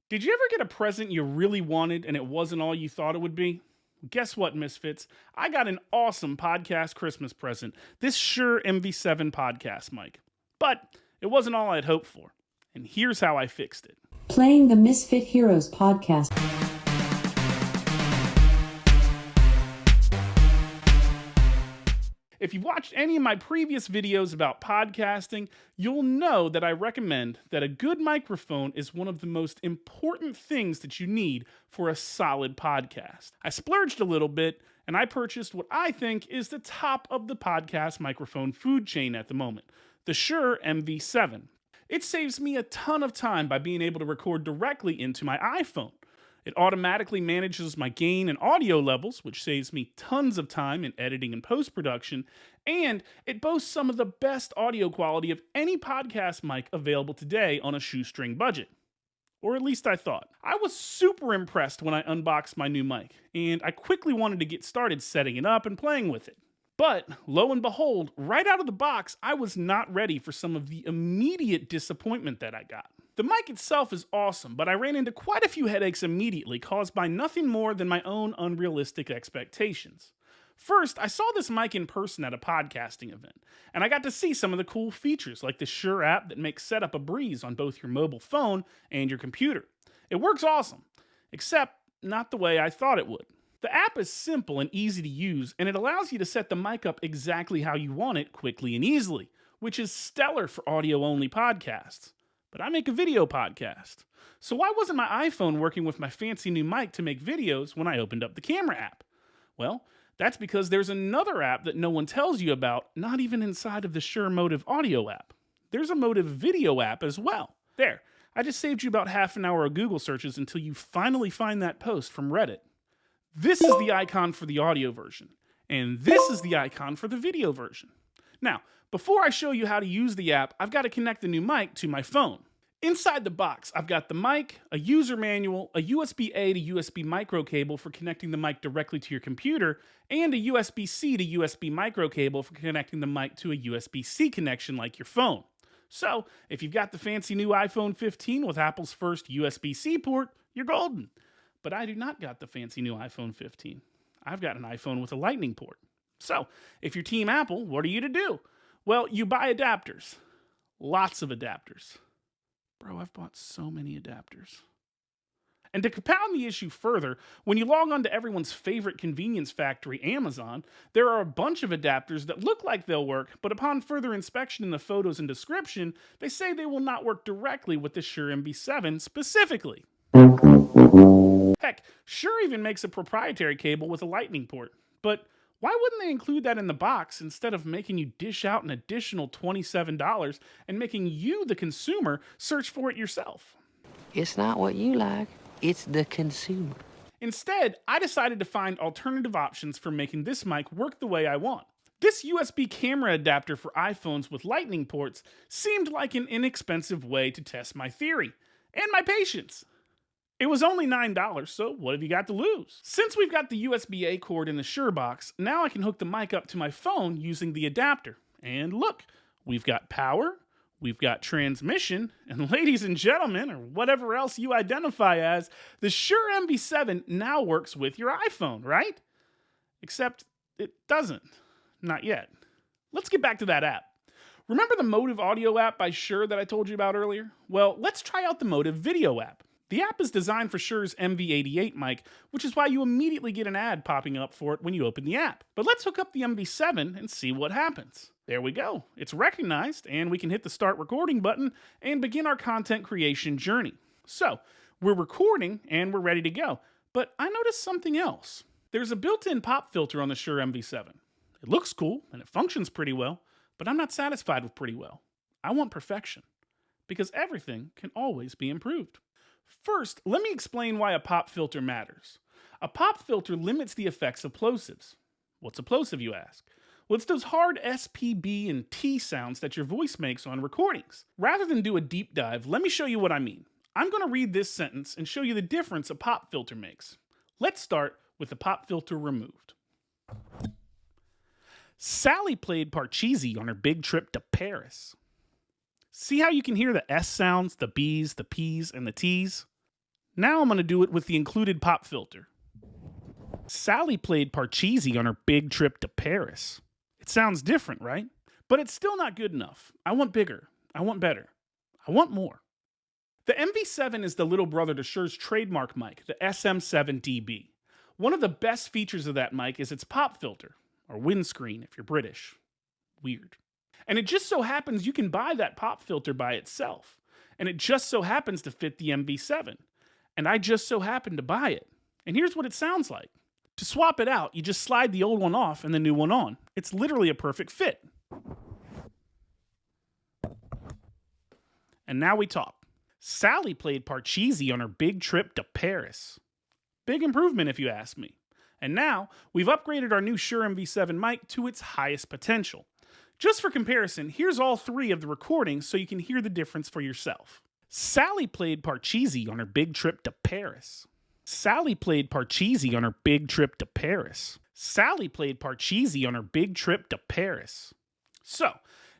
Did you ever get a present you really wanted and it wasn't all you thought it would be? Guess what, Misfits? I got an awesome podcast Christmas present, this Shure MV7 podcast mic. But it wasn't all I'd hoped for. And here's how I fixed it. Playing the Misfit Heroes podcast. If you've watched any of my previous videos about podcasting, you'll know that I recommend that a good microphone is one of the most important things that you need for a solid podcast. I splurged a little bit and I purchased what I think is the top of the podcast microphone food chain at the moment, the Shure MV7. It saves me a ton of time by being able to record directly into my iPhone. It automatically manages my gain and audio levels, which saves me tons of time in editing and post-production, and it boasts some of the best audio quality of any podcast mic available today on a shoestring budget. Or at least I thought. I was super impressed when I unboxed my new mic, and I quickly wanted to get started setting it up and playing with it. But, lo and behold, right out of the box, I was not ready for some of the immediate disappointment that I got. The mic itself is awesome, but I ran into quite a few headaches immediately caused by nothing more than my own unrealistic expectations. First, I saw this mic in person at a podcasting event, and I got to see some of the cool features like the Shure app that makes setup a breeze on both your mobile phone and your computer. It works awesome, except not the way I thought it would. The app is simple and easy to use, and it allows you to set the mic up exactly how you want it quickly and easily, which is stellar for audio-only podcasts. But I make a video podcast. So why wasn't my iPhone working with my fancy new mic to make videos when I opened up the camera app? Well, that's because there's another app that no one tells you about, not even inside of the Shure MOTIV audio app. There's a MOTIV video app as well. There, I just saved you about half an hour of Google searches until you finally find that post from Reddit. This is the icon for the audio version, and this is the icon for the video version. Now, before I show you how to use the app, I've got to connect the new mic to my phone. Inside the box, I've got the mic, a user manual, a USB-A to USB micro cable for connecting the mic directly to your computer, and a USB-C to USB micro cable for connecting the mic to a USB-C connection like your phone. So, if you've got the fancy new iPhone 15 with Apple's first USB-C port, you're golden. But I do not got the fancy new iPhone 15. I've got an iPhone with a Lightning port. So, if you're Team Apple, what are you to do? Well, you buy adapters. Lots of adapters. Bro, I've bought so many adapters. And to compound the issue further, when you log on to everyone's favorite convenience factory, Amazon, there are a bunch of adapters that look like they'll work, but upon further inspection in the photos and description, they say they will not work directly with the Shure MV7 specifically. Heck, Shure even makes a proprietary cable with a Lightning port, but why wouldn't they include that in the box instead of making you dish out an additional $27 and making you, the consumer, search for it yourself? It's not what you like, it's the consumer. Instead, I decided to find alternative options for making this mic work the way I want. This USB camera adapter for iPhones with Lightning ports seemed like an inexpensive way to test my theory and my patience. It was only $9, so what have you got to lose? Since we've got the USB-A cord in the Shure box, now I can hook the mic up to my phone using the adapter. And look, we've got power, we've got transmission, and ladies and gentlemen, or whatever else you identify as, the Shure MV7 now works with your iPhone, right? Except it doesn't. Not yet. Let's get back to that app. Remember the MOTIV audio app by Shure that I told you about earlier? Well, let's try out the MOTIV video app. The app is designed for Shure's MV88 mic, which is why you immediately get an ad popping up for it when you open the app. But let's hook up the MV7 and see what happens. There we go. It's recognized, and we can hit the start recording button and begin our content creation journey. So, we're recording and we're ready to go. But I noticed something else. There's a built-in pop filter on the Shure MV7. It looks cool and it functions pretty well, but I'm not satisfied with pretty well. I want perfection, because everything can always be improved. First, let me explain why a pop filter matters. A pop filter limits the effects of plosives. What's a plosive, you ask? Well, it's those hard S, P, B, and T sounds that your voice makes on recordings. Rather than do a deep dive, let me show you what I mean. I'm going to read this sentence and show you the difference a pop filter makes. Let's start with the pop filter removed. Sally played Parcheesi on her big trip to Paris. See how you can hear the S sounds, the B's, the P's, and the T's? Now I'm going to do it with the included pop filter. Sally played Parcheesi on her big trip to Paris. It sounds different, right? But it's still not good enough. I want bigger. I want better. I want more. The MV7 is the little brother to Shure's trademark mic, the Sm7db. One of the best features of that mic is its pop filter, or windscreen if you're British. Weird. And it just so happens you can buy that pop filter by itself. And it just so happens to fit the MV7. And I just so happened to buy it. And here's what it sounds like. To swap it out, you just slide the old one off and the new one on. It's literally a perfect fit. And now we talk. Sally played Parcheesi on her big trip to Paris. Big improvement if you ask me. And now, we've upgraded our new Shure MV7 mic to its highest potential. Just for comparison, here's all three of the recordings so you can hear the difference for yourself. Sally played Parcheesi on her big trip to Paris. Sally played Parcheesi on her big trip to Paris. Sally played Parcheesi on her big trip to Paris. So,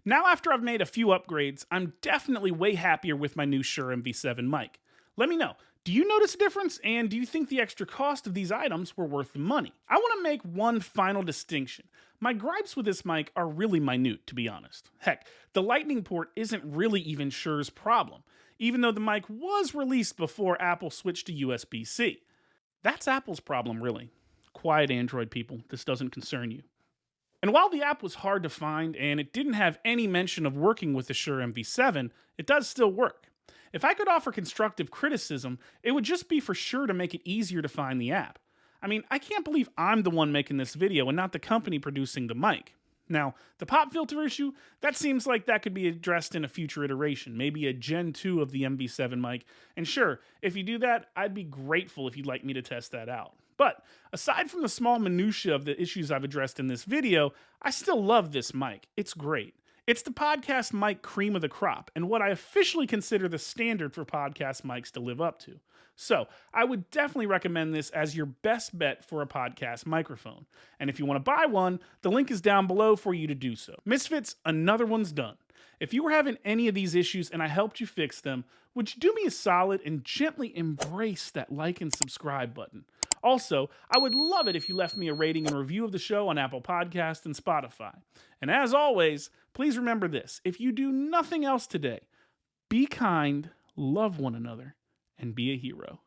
now after I've made a few upgrades, I'm definitely way happier with my new Shure MV7 mic. Let me know, do you notice a difference, and do you think the extra cost of these items were worth the money? I want to make one final distinction. My gripes with this mic are really minute, to be honest. Heck, the lightning port isn't really even Shure's problem, even though the mic was released before Apple switched to USB-C. That's Apple's problem, really. Quiet Android people, this doesn't concern you. And while the app was hard to find and it didn't have any mention of working with the Shure MV7, it does still work. If I could offer constructive criticism, it would just be for Shure to make it easier to find the app. I mean, I can't believe I'm the one making this video and not the company producing the mic. Now, the pop filter issue, that seems like that could be addressed in a future iteration, maybe a Gen 2 of the MV7 mic. And sure, if you do that, I'd be grateful if you'd like me to test that out. But aside from the small minutiae of the issues I've addressed in this video, I still love this mic. It's great. It's the podcast mic cream of the crop, and what I officially consider the standard for podcast mics to live up to. So, I would definitely recommend this as your best bet for a podcast microphone. And if you want to buy one, the link is down below for you to do so. Misfits, another one's done. If you were having any of these issues and I helped you fix them, would you do me a solid and gently embrace that like and subscribe button? Also, I would love it if you left me a rating and review of the show on Apple Podcasts and Spotify. And as always, please remember this. If you do nothing else today, be kind, love one another, and be a hero.